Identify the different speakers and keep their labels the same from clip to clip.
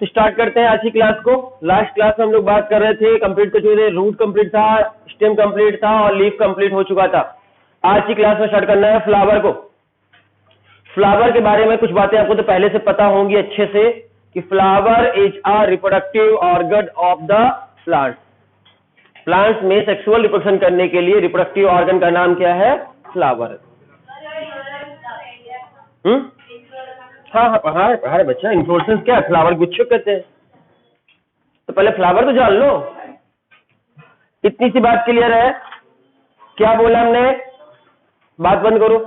Speaker 1: तो स्टार्ट करते हैं आज की क्लास को। लास्ट क्लास में हम लोग बात कर रहे थे, कंप्लीट कर चुके थे, रूट कंप्लीट था, स्टेम कंप्लीट था और लीफ कंप्लीट हो चुका था। आज की क्लास में स्टार्ट करना है फ्लावर को। फ्लावर के बारे में कुछ बातें आपको तो पहले से पता होंगी अच्छे से कि flower is a reproductive organ of the plant. Plants में सेक्सुअल रिप्रोडक्शन करने के लिए रिप्रोडक्टिव ऑर्गन का नाम क्या है? फ्लावर। हाँ पढ़ा बच्चा। इन्फ्लोरेसेंस क्या है? फ्लावर गुच्छे कहते हैं। तो पहले फ्लावर तो जान लो। इतनी सी बात क्लियर है? क्या बोला हमने? बात बंद करो।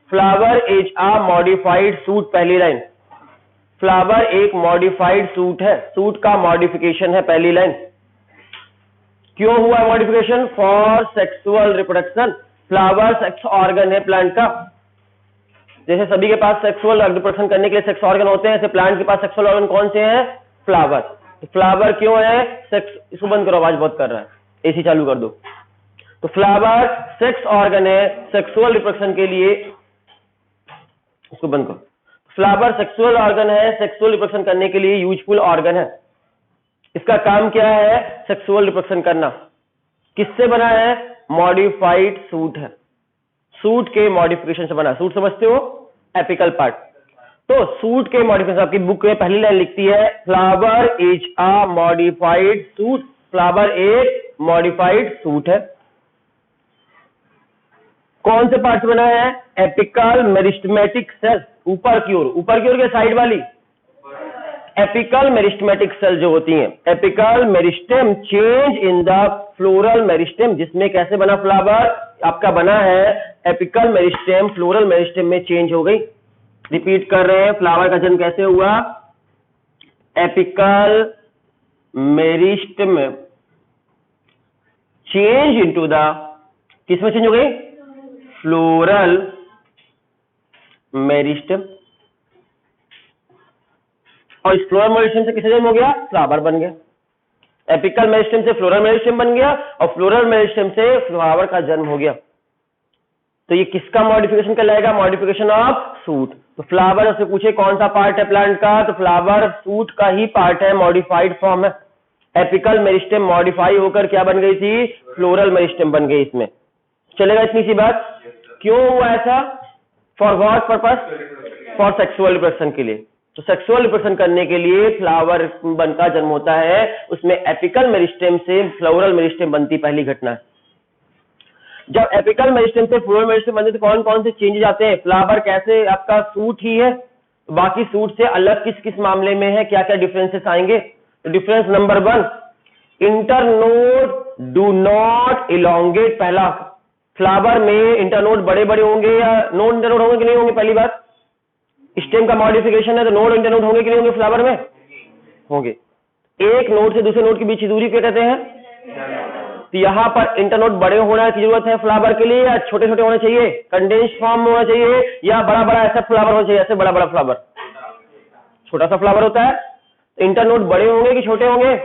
Speaker 1: Flower is a modified suit, पहली लाइन। फ्लावर एक मॉडिफाइड सूट है, सूट का मॉडिफिकेशन है, पहली लाइन। क्यों हुआ modification? For sexual reproduction. Flower sex organ है प्लांट का। जैसे सभी के पास सेक्सुअल रिप्रोडक्शन करने के लिए सेक्स ऑर्गन होते हैं, ऐसे प्लांट के पास सेक्सुअल ऑर्गन कौन से हैं? फ्लावर। तो फ्लावर क्यों है? सेक्स। इसको बंद करो, आवाज बहुत कर रहा है, एसी चालू कर दो। तो फ्लावर सेक्स ऑर्गन है सेक्सुअल रिप्रोडक्शन के लिए। इसको बंद करो। फ्लावर सेक्सुअल ऑर्गन है, सेक्सुअल रिप्रोडक्शन करने के लिए यूजफुल ऑर्गन है। इसका काम क्या है? सेक्सुअल रिप्रोडक्शन करना। किससे बना है? मॉडिफाइड सूट है, सूट के मॉडिफिकेशन से बना। सूट समझते हो? Apical part. तो सूट के मॉडिफिकेशन, आपकी बुक में पहली लाइन लिखती है flower is a modified shoot. Flower एक मॉडिफाइड सूट है। कौन से पार्ट से बना है? Apical meristematic cell. ऊपर की ओर के साइड वाली एपिकल मेरिस्टेमेटिक सेल जो होती हैं। Apical meristem change in the floral meristem, जिसमें कैसे बना फ्लावर? आपका बना है एपिकल मेरिस्टेम, फ्लोरल मेरिस्टेम में चेंज हो गई। रिपीट कर रहे हैं, फ्लावर का जन्म कैसे हुआ? Apical meristem change into the, किसमें चेंज हो गई? Floral meristem. और इस फ्लोरल मेरिस्टेम से किसे जन्म हो गया? फ्लावर बन गया। एपिकल मेरिस्टेम से फ्लोरल मेरिस्टेम बन गया और फ्लोरल मेरिस्टेम से फ्लावर का जन्म हो गया। तो ये किसका मॉडिफिकेशन कहलाएगा? Modification of suit. तो फ्लावर से पूछे कौन सा पार्ट है प्लांट का, तो फ्लावर सूट का ही पार्ट है, मॉडिफाइड फॉर्म है। एपिकल मेरिस्टेम मॉडिफाई होकर क्या बन गई थी? फ्लोरल मेरिस्टेम बन गई। इसमें चलेगा इतनी सी बात? क्यों हुआ ऐसा? For what purpose? For sexual reproduction के लिए। तो सेक्सुअल रिप्रोडक्शन करने के लिए फ्लावर बनका जन्म होता है, उसमें एपिकल मेरिस्टेम से फ्लोरल मेरिस्टेम बनती पहली घटना है। जब एपिकल मेरिस्टेम से फ्लोरल मेरिस्टेम बनते तो कौन कौन से चेंजेस आते हैं? फ्लावर कैसे आपका सूट ही है, बाकी सूट से अलग किस किस मामले में है, क्या क्या डिफरेंसेस आएंगे? तो difference number 1, internode do not elongate. पहला, फ्लावर में इंटरनोड बड़े बड़े होंगे या नोड इंटरनोड होंगे कि नहीं होंगे? पहली बात, स्टेम का मॉडिफिकेशन है तो नोड इंटरनोड होंगे कि नहीं होंगे? फ्लावर में होंगे। एक नोड से दूसरे नोड के बीच की दूरी क्या कहते हैं? तो यहां पर इंटरनोड बड़े होने की जरूरत है फ्लावर के लिए, या छोटे छोटे होने चाहिए? कंडेंस्ड फॉर्म में होना चाहिए या बड़ा बड़ा ऐसा फ्लावर होना चाहिए? ऐसे बड़ा बड़ा फ्लावर, छोटा सा फ्लावर होता है। तो इंटरनोड बड़े होंगे कि छोटे होंगे?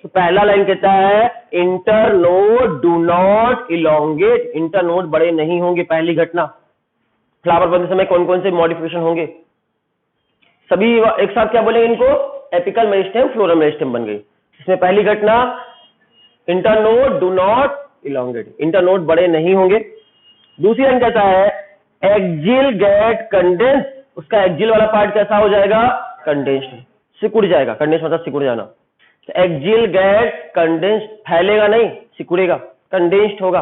Speaker 1: तो पहला लाइन कहता है internode do not elongate. Internode बड़े नहीं होंगे, पहली घटना। फ्लावर बनते समय कौन कौन से मॉडिफिकेशन होंगे? सभी एक साथ क्या बोलेंगे इनको? एपिकल मेरिस्टेम, फ्लोरल मेरिस्टेम बन गई। इसमें पहली घटना internode do not elongate, internode बड़े नहीं होंगे। दूसरी लाइन कहता है एक्जिल गेट कंडेंस। उसका एक्जिल वाला पार्ट कैसा हो जाएगा? कंडेंस्ड, सिकुड़ जाएगा। कंडेंस मतलब सिकुड़ जाना। तो एक्जिल गेट कंडेंस्ड, फैलेगा नहीं, सिकुड़ेगा, कंडेंस्ड होगा।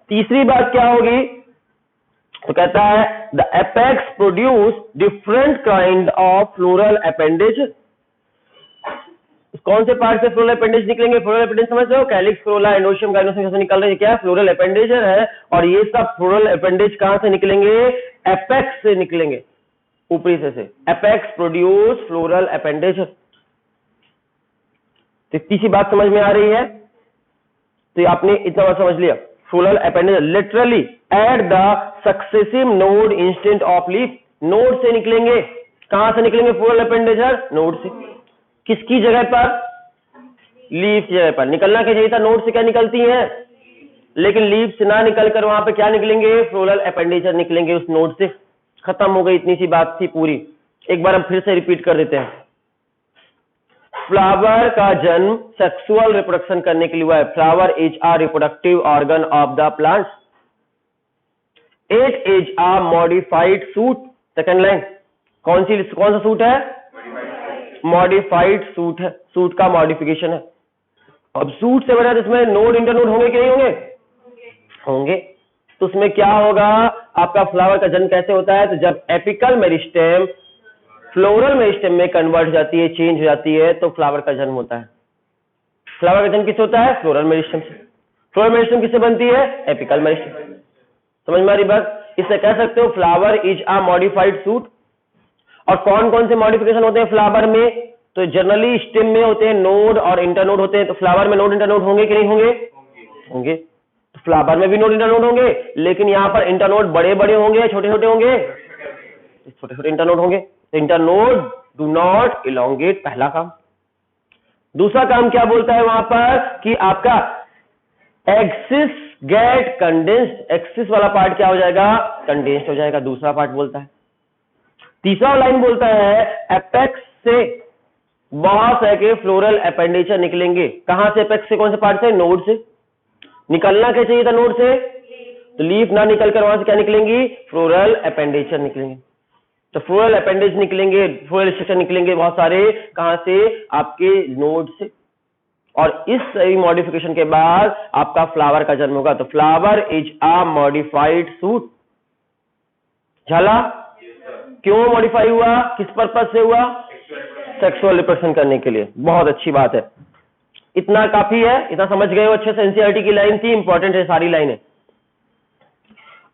Speaker 1: तीसरी बात क्या होगी? तो कहता है the apex produce different kind of floral appendage. कौन से पार्ट से फ्लोरल अपेंडेज निकलेंगे? फ्लोरल अपेंडेज समझते हो? कैलिक्स, कोरोला, एंडोशियम, गाइनोसियम से निकल रहे हैं। क्या फ्लोरल अपेंडेज है? और ये सब फ्लोरल अपेंडेज कहां से निकलेंगे? एपेक्स से निकलेंगे, ऊपरी से। Apex produce floral appendage. इतनी सी बात समझ में आ रही है? तो आपने इतना बात समझ लिया। Floral appendage literally at the successive node instant of leaf. Node से निकलेंगे। कहां से निकलेंगे फ्लोरल अपेंडेज? नोड से। किसकी जगह पर? लीफ की जगह पर। निकलना क्या चाहिए था? नोड से क्या निकलती है, लेकिन लीफ से ना निकलकर वहां पे क्या निकलेंगे? फ्लोरल अपेंडेज निकलेंगे उस नोड से। खत्म हो गई, इतनी सी बात थी पूरी। एक बार हम फिर से रिपीट कर देते हैं। फ्लावर का जन्म सेक्सुअल रिप्रोडक्शन करने के लिए हुआ है। Flower is a reproductive organ of the plant. It is a modified suit. Second line कौन सा सूट है? मॉडिफाइड सूट है, सूट का मॉडिफिकेशन है। अब सूट से बना तो इसमें नोड इंटरनोड होंगे कि नहीं होंगे? होंगे। तो उसमें क्या होगा? आपका फ्लावर का जन्म कैसे होता है? तो जब एपिकल मेरिस्टेम फ्लोरल मेरिस्टेम में कन्वर्ट जाती है, चेंज हो जाती है, तो फ्लावर का जन्म होता है। फ्लावर का जन्म किससे होता है? फ्लोरल मेरिस्टेम से। फ्लोरल मेरिस्टेम किससे बनती है? Apical meristem. समझ में आ रही बात? इससे कह सकते हो flower is a modified suit. और कौन कौन से मॉडिफिकेशन होते हैं फ्लावर में? तो जनरली स्टेम में होते हैं नोड और इंटरनोड होते हैं। तो फ्लावर में नोड इंटरनोड होंगे कि नहीं होंगे? होंगे। तो फ्लावर में भी नोड इंटरनोड होंगे, लेकिन यहां पर इंटरनोड बड़े बड़े होंगे या छोटे छोटे होंगे? छोटे छोटे इंटरनोड होंगे। इंटरनोड डू नॉट इलोंगेट, पहला काम। दूसरा काम क्या बोलता है वहां पर कि आपका एक्सिस गेट कंडेंस्ड। एक्सिस वाला पार्ट क्या हो जाएगा? कंडेंस्ड हो जाएगा। दूसरा पार्ट बोलता है। तीसरा लाइन बोलता है एपेक्स से बहुत सारे फ्लोरल अपेंडेचर निकलेंगे। कहां से? एपेक्स से। कौन से पार्ट से? नोड से। निकलना क्या चाहिए था नोड से? तो लीफ ना निकलकर वहां से क्या निकलेंगी? फ्लोरल अपेंडेचर निकलेंगे। तो फ्लोरल अपेंडेज निकलेंगे, फ्लोरल स्ट्रक्चर निकलेंगे बहुत सारे। कहां से? आपके नोड से। और इस सही मॉडिफिकेशन के बाद आपका फ्लावर का जन्म होगा। तो flower is a modified suit. झाला? क्यों मॉडिफाई हुआ? किस पर्पज से हुआ? सेक्सुअल रिप्रोडक्शन करने के लिए। बहुत अच्छी बात है। इतना काफी है, इतना समझ गए हो अच्छे से। एनसीईआरटी की लाइन थी, इंपॉर्टेंट है सारी लाइनें।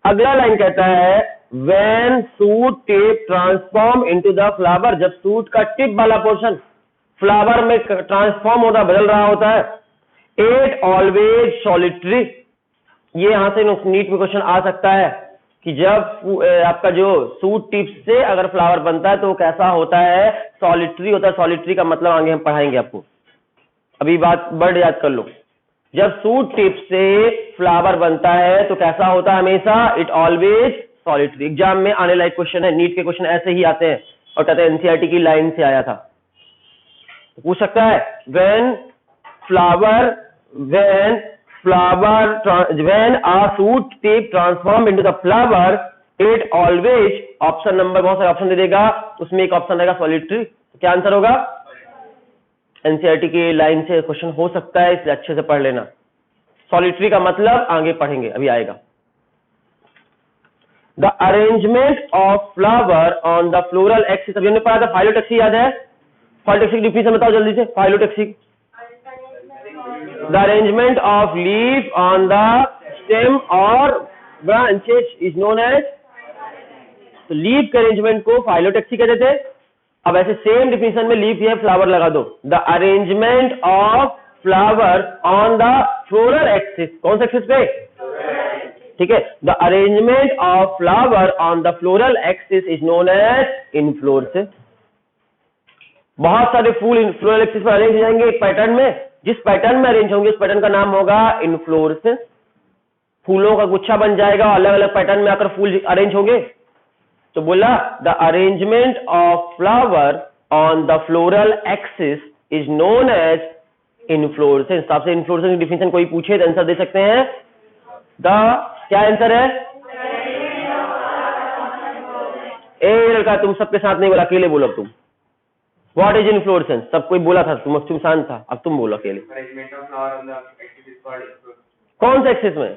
Speaker 1: अगला लाइन कहता है when suit tip transform into the flower. जब सूट का टिप वाला पोर्शन फ्लावर में ट्रांसफॉर्म होता, बदल रहा होता है, इट ऑलवेज सॉलिटरी। ये यहां से नीट में क्वेश्चन आ सकता है कि जब आपका जो सूट टिप से अगर फ्लावर बनता है तो वो कैसा होता है? सॉलिटरी होता है। सॉलिटरी का मतलब आगे हम पढ़ाएंगे आपको, अभी बात वर्ड याद कर लो। जब सूट टिप से फ्लावर बनता है तो कैसा होता है? हमेशा इट ऑलवेज सॉलिटरी। एग्जाम में आने लायक क्वेश्चन है, नीट के क्वेश्चन ऐसे ही आते हैं और कहते हैं एनसीईआरटी की लाइन से आया था। तो पूछ सकता है when a shoot tip transform into the flower it always, option number बहुत सारे ऑप्शन दे देगा, उसमें एक ऑप्शन रहेगा सॉलिटरी। क्या आंसर होगा? एनसीईआरटी की लाइन से क्वेश्चन हो सकता है, इसलिए अच्छे से पढ़ लेना। सॉलिटरी का मतलब आगे पढ़ेंगे, अभी आएगा। The arrangement of flower on the floral axis. अभी हमने पढ़ा था फाइलोटैक्सी, याद है? फाइलोटैक्सी की डिफिनेशन बताओ जल्दी से। Phyllotaxy, the arrangement of leaf on the stem और ब्रांचेस इज नोन एज। तो लीफ के अरेंजमेंट को फाइलोटैक्सी कहते थे। अब ऐसे सेम डिफिनेशन में लीफ या फ्लावर लगा दो। The arrangement of flower on the floral axis. कौन से एक्सिस पे? ठीक है। The arrangement of flower on the floral axis is known as inflorescence. बहुत सारे फूल फ्लोरल एक्सिस पर अरेंज हो जाएंगे एक पैटर्न में। जिस पैटर्न में अरेंज होंगे उस पैटर्न का नाम होगा इनफ्लोरेसेंस। फूलों का गुच्छा बन जाएगा, अलग अलग पैटर्न में आकर फूल अरेंज होंगे। तो बोला the arrangement of flower on the floral axis is known as inflorescence. आपसे इनफ्लोरेसेंस की डिफिनेशन कोई पूछे तो आंसर दे सकते हैं द, क्या आंसर है? ए लड़का तुम सबके साथ नहीं बोला, अकेले बोलो तुम। What is inflorescence? सब कोई बोला था, तुम शांत था, अब तुम बोलो अकेले। कौन से एक्सिस में?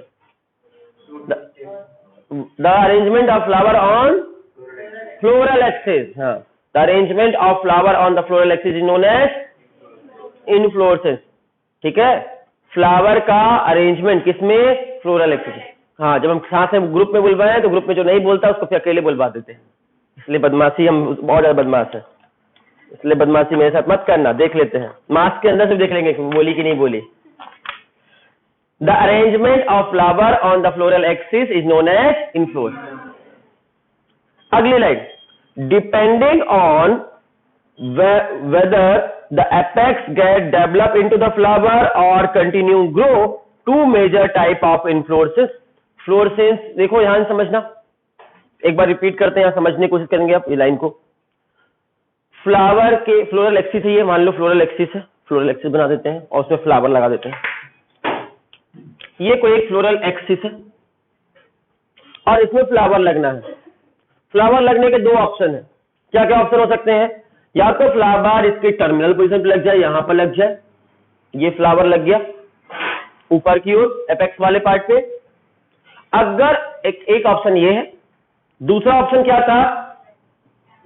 Speaker 1: The arrangement of flower on floral axis. हाँ, the arrangement of flower on the floral axis is known as inflorescence. ठीक है। फ्लावर का अरेंजमेंट किसमें? Floral axis. हाँ, जब हम साथ में ग्रुप में बुलवाए हैं तो ग्रुप में जो नहीं बोलता उसको फिर अकेले बुलवा देते हैं। इसलिए बदमाशी, हम बहुत ज्यादा बदमाश है, इसलिए बदमाशी मेरे साथ मत करना। देख लेते हैं, मास्क के अंदर से देख लेंगे बोली कि नहीं बोली। The arrangement of flower on the floral axis is known as inflorescence. अगली line, depending on whether the apex get develop into the flower और continue grow, two major type of inflorescence. Florescence देखो यहां समझना, एक बार repeat करते हैं, यहां समझने की कोशिश करेंगे आप ये लाइन को। फ्लावर के फ्लोरल एक्सिस है ये, मान लो फ्लोरल एक्सिस है, फ्लोरल एक्सिस बना देते हैं और उसमें फ्लावर लगा देते हैं। ये कोई एक फ्लोरल एक्सिस है और इसमें फ्लावर लगना है। फ्लावर लगने के दो ऑप्शन है। क्या क्या ऑप्शन हो सकते हैं? या तो फ्लावर इसके टर्मिनल पोजीशन पे लग जाए, यहां पर लग जाए, ये फ्लावर लग गया ऊपर की ओर एपेक्स वाले पार्ट पे। अगर एक ऑप्शन ये है। दूसरा ऑप्शन क्या था?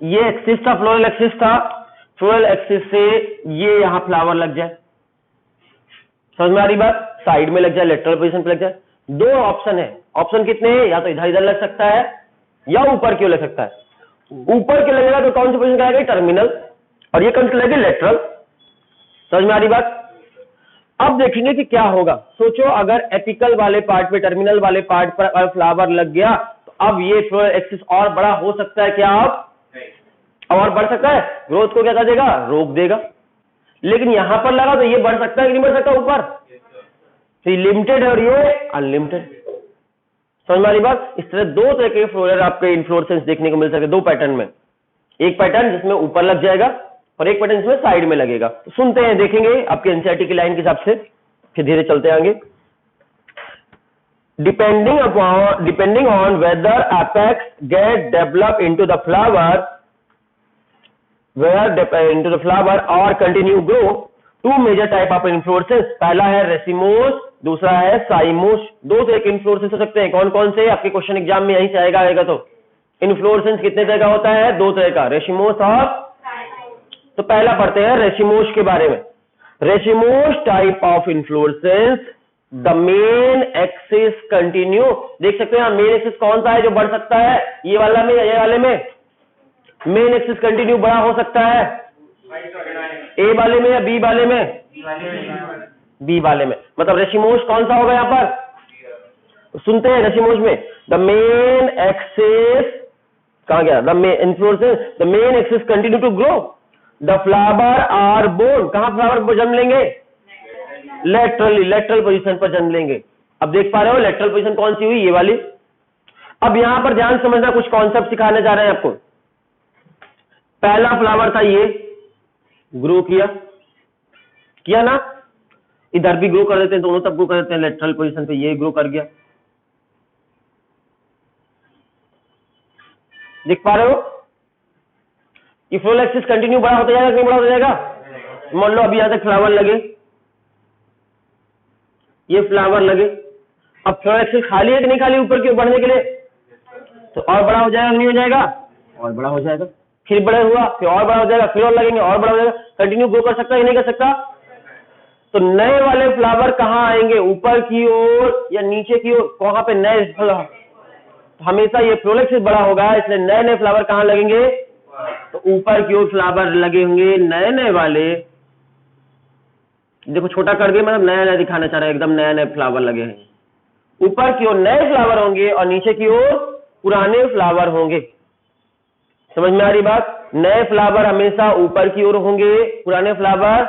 Speaker 1: ये एक्सिस था, फ्लोरल एक्सिस था, फ्लोरल एक्सिस से ये यहां फ्लावर लग जाए। समझ में आ रही बात? साइड में लग जाए, लेटरल पोजीशन पे लग जाए। दो ऑप्शन है। ऑप्शन कितने हैं? या तो इधर इधर लग सकता है या ऊपर क्यों लग सकता है। ऊपर क्यों लगेगा तो कौन सी पोजीशन आएगी? टर्मिनल, और ये कौन सी लगेगी? लेटरल। समझ में आ रही बात? अब देखेंगे कि क्या होगा। सोचो अगर एपिकल वाले पार्ट पे, टर्मिनल वाले पार्ट पर अगर फ्लावर लग गया तो अब ये फ्लोरल एक्सिस और बड़ा हो सकता है क्या? अब और बढ़ सकता है, ग्रोथ को क्या कर देगा? रोक देगा। लेकिन यहां पर लगा तो ये बढ़ सकता है कि नहीं बढ़ सकता ऊपर? तो ये लिमिटेड है और ये अनलिमिटेड। समझ में आ रही बात? इस तरह दो तरह के फ्लोरल आपके इन्फ्लोरेसेंस देखने को मिल सकते दो पैटर्न में। एक पैटर्न जिसमें ऊपर लग जाएगा और एक पैटर्न जिसमें साइड में लगेगा। तो सुनते हैं, देखेंगे आपके एनसीईआरटी की लाइन के हिसाब से, फिर धीरे चलते आगे। Depending on weather apex get developed into the flower or continue grow, two major type of inflorescence। पहला है रेसिमोस, दूसरा है साइमोस। दो तरह के इन्फ्लोरेसेंस हो सकते हैं। कौन कौन से? आपके क्वेश्चन एग्जाम में यहीं से आएगा तो इन्फ्लोरेसेंस कितने तरह का होता है? दो तरह का, रेसिमोस और। तो पहला पढ़ते हैं रेसिमोस के बारे में। Racemose type of inflorescence, the main axis continue. देख सकते हैं मेन एक्सिस कौन सा है जो बढ़ सकता है? ये वाला में, ये वाले में मेन एक्सिस कंटिन्यू बड़ा हो सकता है। ए वाले में या बी वाले में? बी वाले में। मतलब रेसिमोस कौन सा होगा यहां पर? तो सुनते हैं रेसिमोस में द मेन एक्सिस, कहां गया? The main inflorescence, the main axis continue to grow, the flower are born. कहां फ्लावर जन्म लेंगे? लेटरली, लेटरल पोजीशन पर जन्म लेंगे। अब देख पा रहे हो लेटरल पोजीशन कौन सी हुई? ये वाली। अब यहां पर ध्यान समझना, कुछ कॉन्सेप्ट सिखाने जा रहे हैं आपको। पहला फ्लावर था ये, ग्रो किया ना, इधर भी ग्रो कर देते हैं, दोनों तक ग्रो कर देते हैं लेटरल पोजीशन पे, ये ग्रो कर गया। देख पा रहे हो? ये फ्लोरल एक्सिस कंटिन्यू बड़ा होता जाएगा कि नहीं बड़ा होता जाएगा? मान लो अभी यहां तक फ्लावर लगे, ये फ्लावर लगे। अब फ्लोरल एक्सिस खाली है कि नहीं खाली ऊपर की ओर बढ़ने के लिए? तो और बड़ा हो जाएगा नहीं हो जाएगा? और बड़ा हो जाएगा। फिर बड़ा हुआ, फिर और बड़ा हो जाएगा, फिर और लगेंगे और बड़ा हो जाएगा। कंटिन्यू ग्रो कर सकता है कि नहीं कर सकता? तो नए वाले फ्लावर कहां आएंगे? ऊपर की ओर या नीचे की ओर? वहां पे नए फ्लावर, हमेशा ये फ्लोरल एक्सिस बड़ा होगा, इसलिए नए नए फ्लावर कहां लगेंगे? तो ऊपर की ओर फ्लावर लगे होंगे नए नए वाले। देखो छोटा कर दिया, मतलब नया नया दिखाना चाह रहा है, एकदम नया नए फ्लावर लगे हैं। ऊपर की ओर नए फ्लावर होंगे और नीचे की ओर पुराने फ्लावर होंगे। समझ में आ रही बात? नए फ्लावर हमेशा ऊपर की ओर होंगे, पुराने फ्लावर।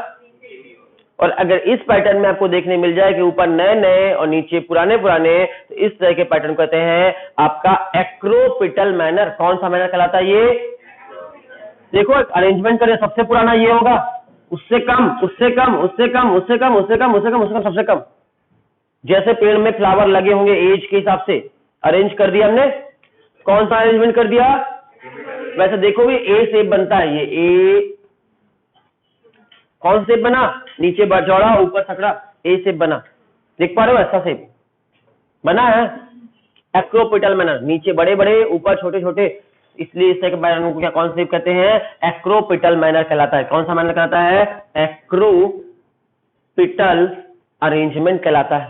Speaker 1: और अगर इस पैटर्न में आपको देखने मिल जाए कि ऊपर नए नए और नीचे पुराने पुराने, तो इस तरह के पैटर्न कहते हैं आपका एक्रोपिटल मैनर। कौन सा मैनर कहलाता है ये? देखो अरेंजमेंट करें, सबसे पुराना ये होगा, उससे कम, उससे कम, उससे कम, उससे कम, उससे कम, उससे कम, उससे कम, सबसे कम। जैसे पेड़ में फ्लावर लगे होंगे एज के हिसाब से अरेंज कर दिया हमने। कौन सा अरेंजमेंट कर दिया? वैसे देखो भी ए शेप बनता है, ये ए कौन सा शेप बना? नीचे चौड़ा ऊपर सकड़ा, ए शेप बना। देख पा रहे हो? ऐसा शेप बना है एक्रोपिटल मैनर, नीचे बड़े बड़े ऊपर छोटे छोटे, इसलिए इस तरह के पैटर्न को क्या कौन सा शेप कहते हैं? एक्रोपिटल मैनर कहलाता है। कौन सा मैनर कहलाता है? एक्रोपिटल अरेंजमेंट कहलाता है।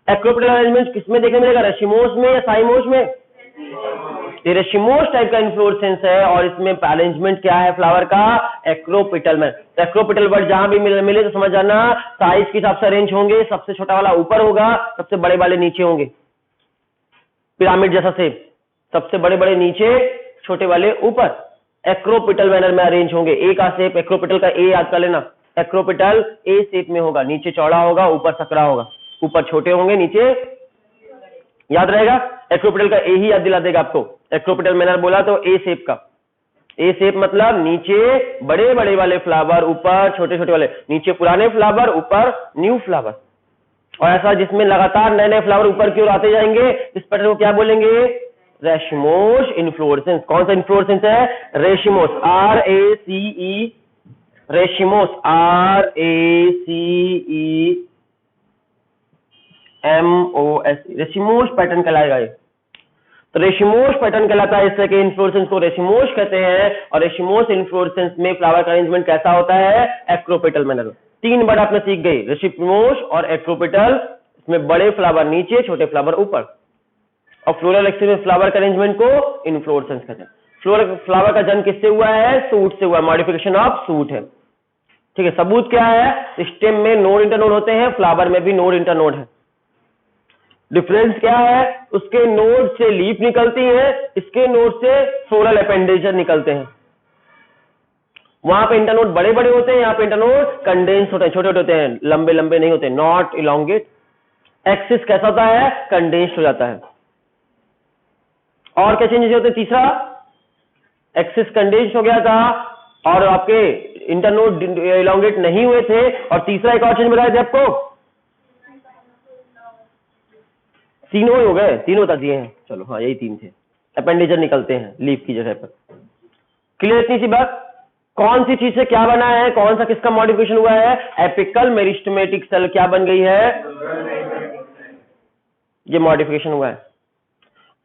Speaker 1: एक्रोपिटल अरेंजमेंट किसमें देखने मिलेगा? रेसिमोस में या साइमोस में? ये रेसिमोस टाइप का इन्फ्लोरेसेंस है और इसमें अरेंजमेंट क्या है फ्लावर का? एक्रोपिटल में। एक्रोपिटल वर्ड जहां भी मिले तो समझ जाना साइज के हिसाब से अरेंज होंगे। सबसे छोटा वाला ऊपर होगा, सबसे बड़े वाले नीचे होंगे, पिरामिड जैसा शेप। सबसे बड़े बड़े नीचे, छोटे वाले ऊपर। एक्रोपिटल मैनर में अरेंज होंगे। ए का शेप, एक्रोपिटल का ए याद कर लेना। एक्रोपिटल ए शेप में होगा, नीचे चौड़ा होगा, ऊपर सकरा होगा, ऊपर छोटे होंगे, नीचे याद रहेगा। एक्रोपिटल का ए ही याद दिला देगा आपको। एक्रोपिटल मैनर बोला तो ए शेप का, ए शेप मतलब नीचे बड़े बड़े वाले फ्लावर, ऊपर छोटे छोटे वाले, नीचे पुराने फ्लावर, ऊपर न्यू फ्लावर, और ऐसा जिसमें लगातार नए नए फ्लावर ऊपर की ओर आते जाएंगे। इस पैटर्न को क्या बोलेंगे? रेशिमोस इन्फ्लोरेसेंस। कौन सा इन्फ्लोरेसेंस है? रेशिमोस, RACE, रेशिमोस, RACEMOS, रेशिमोस पैटर्न कहलाएगा ये। तो रेशिमोस पैटर्न कहलाता है, इससे कि इन्फ्लोरेसेंस को रेशिमोस कहते हैं। और रेशिमोस इन्फ्लोरेसेंस में फ्लावर का अरेंजमेंट कैसा होता है? Acropetal manner. 3 वर्ड आपने सीख गए, रेशिमोस और एक्रोपेटल। इसमें बड़े फ्लावर नीचे, छोटे फ्लावर ऊपर। और फ्लोरल एक्सिस में फ्लावर का अरेंजमेंट को इन्फ्लोरेसेंस कहते हैं। फ्लावर का जन्म किससे हुआ है? सूट से हुआ, मॉडिफिकेशन ऑफ सूट है। ठीक है, सबूत क्या है? स्टेम में नोड इंटरनोड होते हैं, फ्लावर में भी नोड इंटरनोड है। डिफरेंस क्या है? उसके नोड से लीफ निकलती है, इसके नोड से फ्लोरल अपेंडेज निकलते हैं। वहां पे इंटरनोड बड़े बड़े होते हैं, यहाँ पे इंटरनोड कंडेंस होते हैं, छोटे छोटे होते हैं, लंबे लंबे नहीं होते, नॉट इलोंगेट। एक्सिस कैसा होता है? कंडेंस्ड हो जाता है। और क्या चेंजेस होते हैं? तीसरा, एक्सिस कंडेंस्ड हो गया था और आपके इंटरनोड इलोंगेट नहीं हुए थे। और तीसरा एक और चेंज बताए थे आपको, तीनों ही हो गए, तीनों बता दिए हैं। चलो हाँ, यही 3 थे। अपेंडेजर निकलते हैं लीफ की जगह पर। क्लियर इतनी सी बात? कौन सी चीज से क्या बना है? कौन सा किसका मॉडिफिकेशन हुआ है? एपिकल मेरिस्टेमेटिक सेल क्या बन गई है? ये मॉडिफिकेशन हुआ है।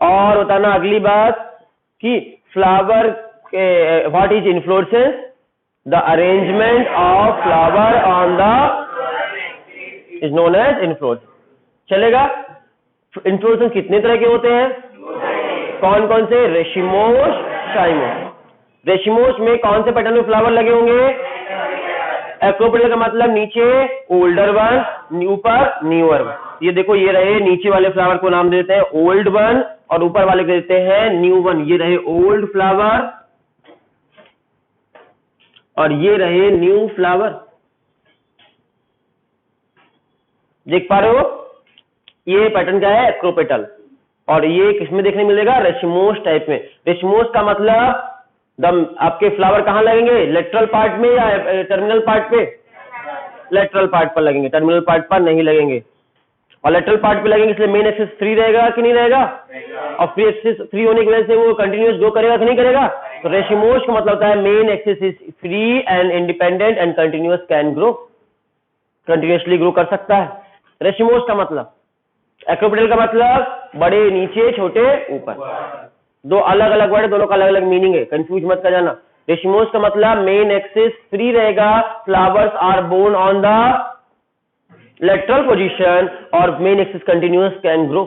Speaker 1: और बताना अगली बात कि flower what is inflorescence? The arrangement of flower on the is known as inflorescence. चलेगा? इन्फ्लोरेसेंस कितने तरह के होते हैं? कौन कौन से? रेशिमोस, शाइमोस। रेशिमोस में कौन से पैटर्न में फ्लावर लगे होंगे? एक्रोपेटल का मतलब नीचे ओल्डर वन, ऊपर न्यूअर वन। ये देखो, ये रहे नीचे वाले फ्लावर को नाम देते हैं ओल्ड वन और ऊपर वाले को देते हैं न्यू वन। ये रहे ओल्ड फ्लावर और ये रहे न्यू फ्लावर। देख पा रहे हो? ये पैटर्न क्या है? एक्रोपेटल। और ये किसमें देखने मिलेगा? रेशिमोस टाइप में। रेशिमोस का मतलब आपके फ्लावर कहां लगेंगे? लेटरल पार्ट में या टर्मिनल पार्ट पे? लेटरल पार्ट पर लगेंगे, टर्मिनल पार्ट पर नहीं लगेंगे। और लेटरल पार्ट पे लगेंगे इसलिए मेन एक्सिस फ्री रहेगा कि नहीं रहेगा? और फ्री एक्सिस फ्री होने की वजह से वो कंटिन्यूअस ग्रो करेगा कि नहीं करेगा? तो रेशिमोस का मतलब होता है main axis is free and independent and continuous can grow, continuously grow कर सकता है। रेशिमोस का मतलब। एक्रोपेटल का मतलब बड़े नीचे, छोटे ऊपर। 2 अलग अलग वर्ड, दोनों का अलग अलग मीनिंग है, कंफ्यूज मत कर जाना। रेशिमोस का मतलब मेन एक्सिस फ्री रहेगा, flowers are borne on the lateral position और main axis continuous can grow.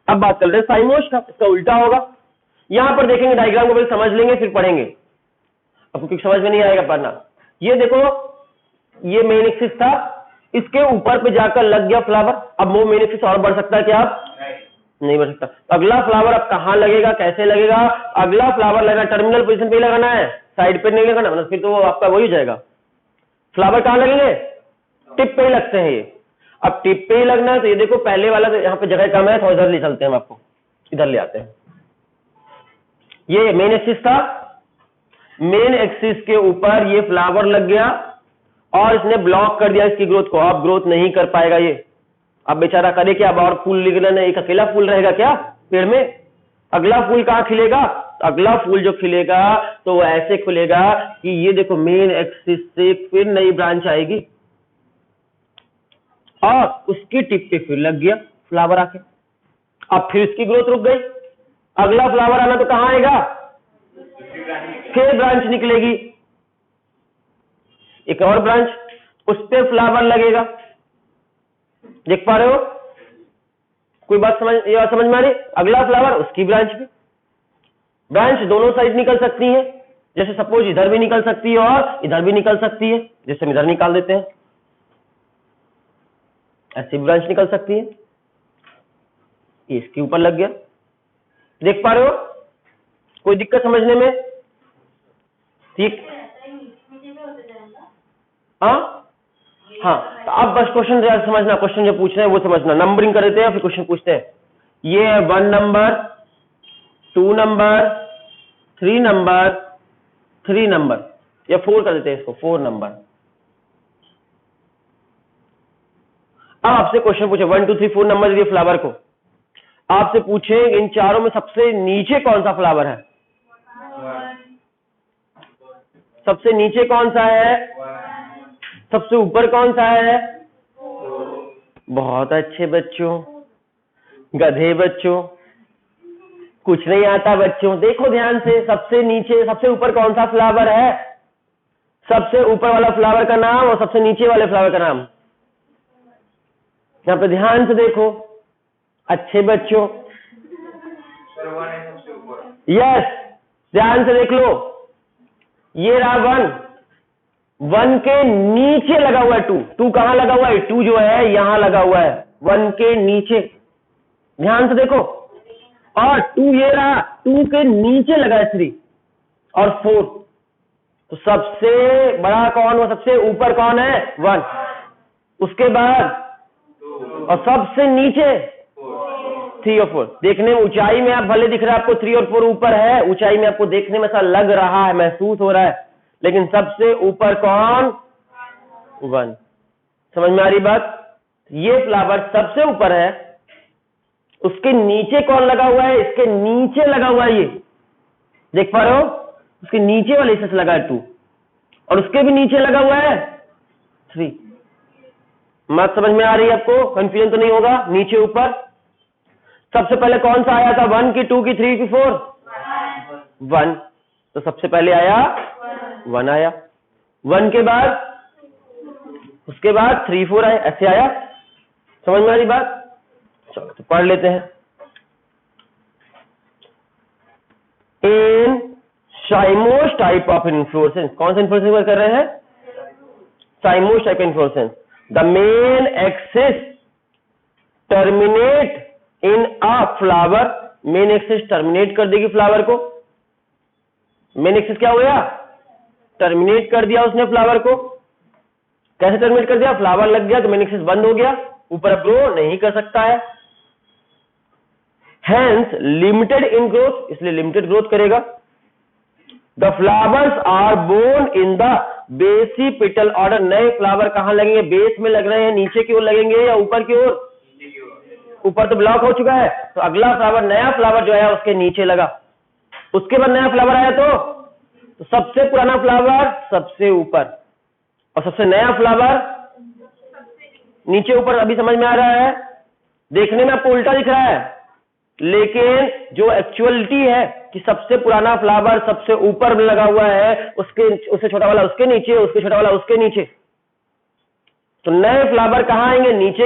Speaker 1: अब बात कर रहे हैं साइमोस का, इसका उल्टा होगा। यहां पर देखेंगे, डायग्राम को पहले समझ लेंगे फिर पढ़ेंगे, अब क्योंकि समझ में नहीं आएगा पढ़ना। ये देखो, ये मेन एक्सिस था, इसके ऊपर पे जाकर लग गया फ्लावर। अब वो मेन एक्सिस और बढ़ सकता है क्या? नहीं बढ़ सकता। अगला फ्लावर अब कहां लगेगा, कैसे लगेगा? अगला फ्लावर लगना टर्मिनल पोजीशन पे लगाना है, साइड पे नहीं लगाना, मतलब फिर तो वो आपका वही हो जाएगा। फ्लावर कहां लगेंगे? टिप पे ही लगते हैं ये। अब टिप पे ही लगना है तो ये देखो, पहले वाला तो यहाँ पे जगह कम है, तो इधर ले चलते हैं, हम आपको इधर ले आते हैं। ये मेन एक्सिस था, मेन एक्सिस के ऊपर ये फ्लावर लग गया और इसने ब्लॉक कर दिया इसकी ग्रोथ को। अब ग्रोथ नहीं कर पाएगा ये। अब बेचारा करे क्या? अब और फूल निकलना नहीं, एक अकेला फूल रहेगा क्या पेड़ में? अगला फूल कहां खिलेगा? अगला फूल जो खिलेगा तो वो ऐसे खुलेगा कि ये देखो, मेन एक्सिस से फिर नई ब्रांच आएगी और उसकी टिप पे फिर लग गया फ्लावर आके। अब फिर इसकी ग्रोथ रुक गई। अगला फ्लावर आना तो कहां आएगा? फिर ब्रांच निकलेगी, एक और ब्रांच, उस पर फ्लावर लगेगा। देख पा रहे हो? कोई बात समझ में आ रही? अगला फ्लावर, उसकी ब्रांच भी। ब्रांच दोनों साइड निकल सकती है, जैसे सपोज इधर भी निकल सकती है और इधर भी निकल सकती है, जैसे हम इधर निकाल देते हैं, ऐसी ब्रांच निकल सकती है। इसके ऊपर लग गया। देख पा रहे हो? कोई दिक्कत समझने में? ठीक। हाँ, तो अब बस क्वेश्चन समझना, क्वेश्चन जो पूछ रहे हैं वो समझना। नंबरिंग कर देते हैं फिर क्वेश्चन पूछते हैं। ये है 1 नंबर, 2 नंबर, 3 नंबर, 3 नंबर या 4 कर देते हैं इसको, 4 नंबर। अब आपसे क्वेश्चन पूछे 1 2 3 4 नंबर दिए फ्लावर को, आपसे पूछे इन चारों में सबसे नीचे कौन सा फ्लावर है? सबसे नीचे कौन सा है? सबसे ऊपर कौन सा है? बहुत अच्छे बच्चों, गधे बच्चों, कुछ नहीं आता बच्चों। देखो ध्यान से, सबसे नीचे सबसे ऊपर कौन सा फ्लावर है? सबसे ऊपर वाला फ्लावर का नाम और सबसे नीचे वाले फ्लावर का नाम। यहां पे ध्यान से देखो अच्छे बच्चों, यस ध्यान से देख लो, ये रहा 1 के नीचे लगा हुआ है 2 कहां लगा हुआ है? 2 जो है यहां लगा हुआ है 1 के नीचे, ध्यान से देखो। और 2 ये रहा 2 के नीचे लगा है 3 और 4। तो सबसे बड़ा कौन और सबसे ऊपर कौन है? 1। उसके बाद और सबसे नीचे 3 और 4। देखने में ऊंचाई में आप भले दिख रहा है आपको 3 और 4 ऊपर है, ऊंचाई में आपको देखने में ऐसा लग रहा है, महसूस हो रहा है, लेकिन सबसे ऊपर कौन? 1। समझ में आ रही बात? ये फ्लावर सबसे ऊपर है, उसके नीचे कौन लगा हुआ है? इसके नीचे लगा हुआ है, ये देख पा रहे हो? उसके नीचे वाले हिस्से से लगा है 2 और उसके भी नीचे लगा हुआ है 3। मत समझ में आ रही है आपको? कंफ्यूजन तो नहीं होगा? नीचे ऊपर सबसे पहले कौन सा आया था? 1 की 2 की 3 की 4? 1। तो सबसे पहले आया 1 आया, 1 के बाद उसके बाद 3 4 आए, ऐसे आया। समझ में आ रही बात? चलो तो पढ़ लेते हैं। इन साइमोस टाइप ऑफ इन्फ्लोरेसेंस, कौन सा इन्फ्लोरेसेंस वर्क कर रहे हैं? साइमोस type inflorescence. The main axis terminate in a flower, main axis terminate कर देगी फ्लावर को। मेन एक्सिस क्या हो गया? टर्मिनेट कर दिया उसने फ्लावर को। कैसे टर्मिनेट कर दिया? फ्लावर लग गया तो मेन एक्सिस बंद हो गया, ऊपर ग्रो नहीं कर सकता है। Hence limited in growth, इसलिए लिमिटेड ग्रोथ करेगा। The flowers are born in the basipetal order, नए फ्लावर कहां लगेंगे? बेस में लग रहे हैं, नीचे की ओर लगेंगे या ऊपर की ओर? ऊपर तो ब्लॉक हो चुका है, तो अगला फ्लावर, नया फ्लावर जो है उसके नीचे लगा। उसके बाद नया फ्लावर आया तो सबसे पुराना फ्लावर सबसे ऊपर और सबसे नया फ्लावर नीचे ऊपर। अभी समझ में आ रहा है? देखने में आपको उल्टा दिख रहा है, लेकिन जो एक्चुअलिटी है कि सबसे पुराना फ्लावर सबसे ऊपर लगा हुआ है, उससे छोटा वाला उसके नीचे, उसके छोटा वाला उसके नीचे। तो नए फ्लावर कहां आएंगे? नीचे